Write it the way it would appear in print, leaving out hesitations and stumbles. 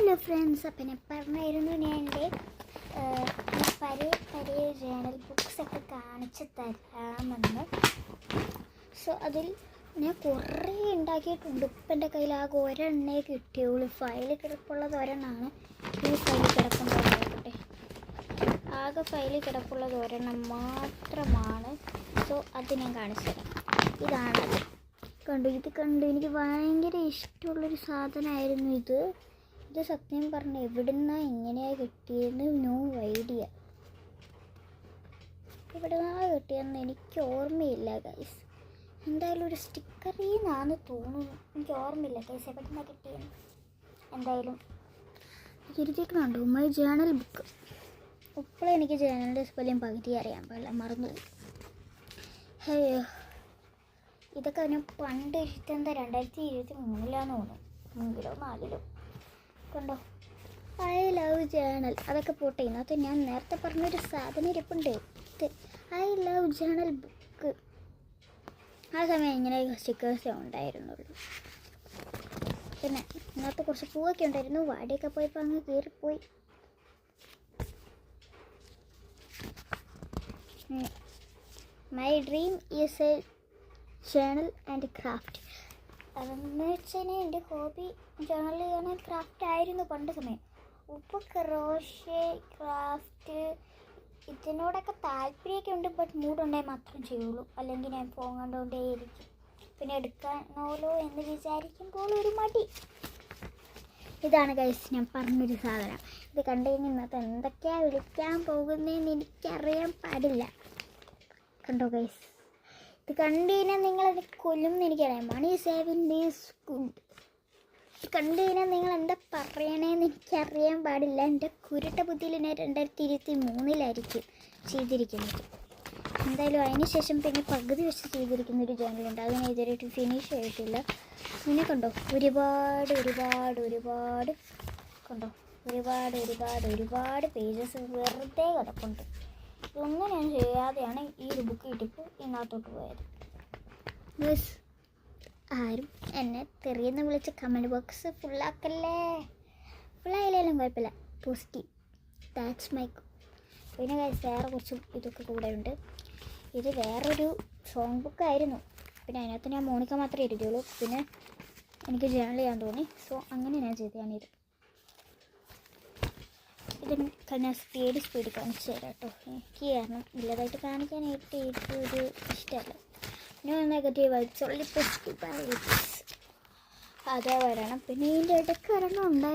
Hello friends, അപ്പം ഞാൻ പറഞ്ഞായിരുന്നു ഞാൻ എൻ്റെ പഴയ ജേണൽ ബുക്സൊക്കെ കാണിച്ച് തരാമെന്ന്. സോ അതിൽ ഞാൻ കുറേ ഉണ്ടാക്കിയിട്ടുണ്ട്. ഇപ്പം എൻ്റെ കയ്യിൽ ആകെ ഒരെണ്ണേ കിട്ടിയുള്ളൂ. ഫയലിൽ കിടപ്പുള്ളത് ഒരെണ്ണമാണ്. ഈ ഫയലിൽ കിടക്കുന്നത് നോക്കട്ടെ, ആകെ ഫയലിൽ കിടപ്പുള്ളത് ഒരെണ്ണം മാത്രമാണ്. സോ അത് ഞാൻ കാണിച്ചു തരാം. ഇതാണത്. ഇത് കണ്ടു എനിക്ക് ഭയങ്കര ഇഷ്ടമുള്ളൊരു സാധനമായിരുന്നു ഇത് സത്യം പറഞ്ഞ എവിടുന്നാണ് എങ്ങനെയാണ് കിട്ടിയെന്ന് നോ ഐഡിയ. എവിടുന്നാണ് കിട്ടിയെന്ന് എനിക്ക് ഓർമ്മയില്ല ഗൈസ്. എന്തായാലും ഒരു സ്റ്റിക്കറിൽ നിന്നാണ് തോന്നുന്നു, എനിക്ക് ഓർമ്മയില്ല ഗൈസ് എവിടുന്നാണ് കിട്ടിയെന്ന്. എന്തായാലും എഴുതിയേക്കണുണ്ടോ മൈ ജേണൽ ബുക്ക്. ഇപ്പോഴും എനിക്ക് ജേണലിൻ്റെ സ്പെല്ലിങ് പകുതി അറിയാൻ പാടില്ല, മറന്നുപോയി. അയ്യോ, ഇതൊക്കെ ഞാൻ പണ്ട് എഴുതുന്നത് 2023 തോന്നുന്നു, 3-ലോ 4-ലോ. കണ്ടോ, ഐ ലവ് ജേണൽ. അതൊക്കെ പോട്ടെ, ഇതിനകത്ത് ഞാൻ നേരത്തെ പറഞ്ഞൊരു സാധനം ഇരിപ്പുണ്ട്. I love journal book. ആ സമയം ഇങ്ങനെ സ്റ്റിക്കേഴ്സേ ഉണ്ടായിരുന്നുള്ളൂ. പിന്നെ ഇതിനകത്ത് കുറച്ച് പൂവൊക്കെ ഉണ്ടായിരുന്നു. വാടിയൊക്കെ പോയപ്പോൾ അങ്ങ് കീറിപ്പോയി. My dream is a journal and craft. അതെന്ന് വെച്ചാൽ എൻ്റെ ഹോബി ജേണൽ ചെയ്യാൻ ക്രാഫ്റ്റ് ആയിരുന്നു പണ്ട് സമയം. ഇപ്പോൾ ക്രോഷേ ക്രാഫ്റ്റ് ഇതിനോടൊക്കെ താല്പര്യമൊക്കെ ഉണ്ട്. ബട്ട് മൂടുണ്ടായി മാത്രം ചെയ്യുള്ളൂ, അല്ലെങ്കിൽ ഞാൻ ഫോൺ കണ്ടുകൊണ്ടേയിരിക്കും. പിന്നെ എടുക്കാനോലോ എന്ന് വിചാരിക്കുമ്പോൾ ഒരു മടി. ഇതാണ് ഗൈസ് ഞാൻ പറഞ്ഞൊരു സാധനം. ഇത് കണ്ടു കഴിഞ്ഞാൽ ഇന്നത്തെ എന്തൊക്കെയാണ് വിളിക്കാൻ പോകുന്നതെന്ന് എനിക്കറിയാൻ പാടില്ല. കണ്ടോ ഗൈസ്, ഇത് കണ്ടു കഴിഞ്ഞാൽ നിങ്ങളത് കൊല്ലും എന്ന് എനിക്കറിയാം. Money saving is good. ഇത് കണ്ടു കഴിഞ്ഞാൽ നിങ്ങൾ എന്താ പറയണേന്ന് എനിക്കറിയാൻ പാടില്ല. എൻ്റെ കുരുട്ട ബുദ്ധിയിൽ ഞാൻ 2023 ചെയ്തിരിക്കുന്നത്. എന്തായാലും അതിന് ശേഷം പിന്നെ പകുതി വെച്ച് ചെയ്തിരിക്കുന്നൊരു ജേണലുണ്ട്. അത് ഞാൻ ഇതുവരെയായിട്ട് ഫിനിഷ് ആയിട്ടില്ല. പിന്നെ കണ്ടോ കണ്ടോ ഒരുപാട് പേജസ് വെറുതെ കിടപ്പുണ്ട്. ഇതൊന്നും ഞാൻ ചെയ്യാതെയാണ് ഈ ഒരു ബുക്ക് കിട്ടിയപ്പോൾ ഇതിനകത്തോട്ട് പോയത്. ബസ് ആരും എന്നെ തെറിയെന്ന് വിളിച്ച് കമൻറ്റ് ബോക്സ് ഫുള്ളാക്കല്ലേ. ഫുള്ളായാലും കുഴപ്പമില്ല, പോസിറ്റീവ്, ദാറ്റ്സ് മൈ. പിന്നെ വേറെ കുറച്ച് ഇതൊക്കെ കൂടെ ഉണ്ട്. ഇത് വേറൊരു സോങ് ബുക്കായിരുന്നു. പിന്നെ അതിനകത്ത് ഞാൻ മോണിക്ക മാത്രമേ എഴുതിയുള്ളൂ. പിന്നെ എനിക്ക് ജേണൽ ചെയ്യാൻ തോന്നി, സോ അങ്ങനെ ഞാൻ ചെയ്തതാണിത്. ഇത് ഞാൻ സ്പീഡ് കാണിച്ചു തരാം കേട്ടോ. എനിക്ക് കാരണം ഇല്ലതായിട്ട് കാണിക്കാനായിട്ട് ഒരു ഇഷ്ടമല്ല. No negative vibes, only positive vibes. അതേ വരണം. പിന്നെ ഇതിൻ്റെ ഇടയ്ക്ക് ഒരെണ്ണം ഉണ്ടായി.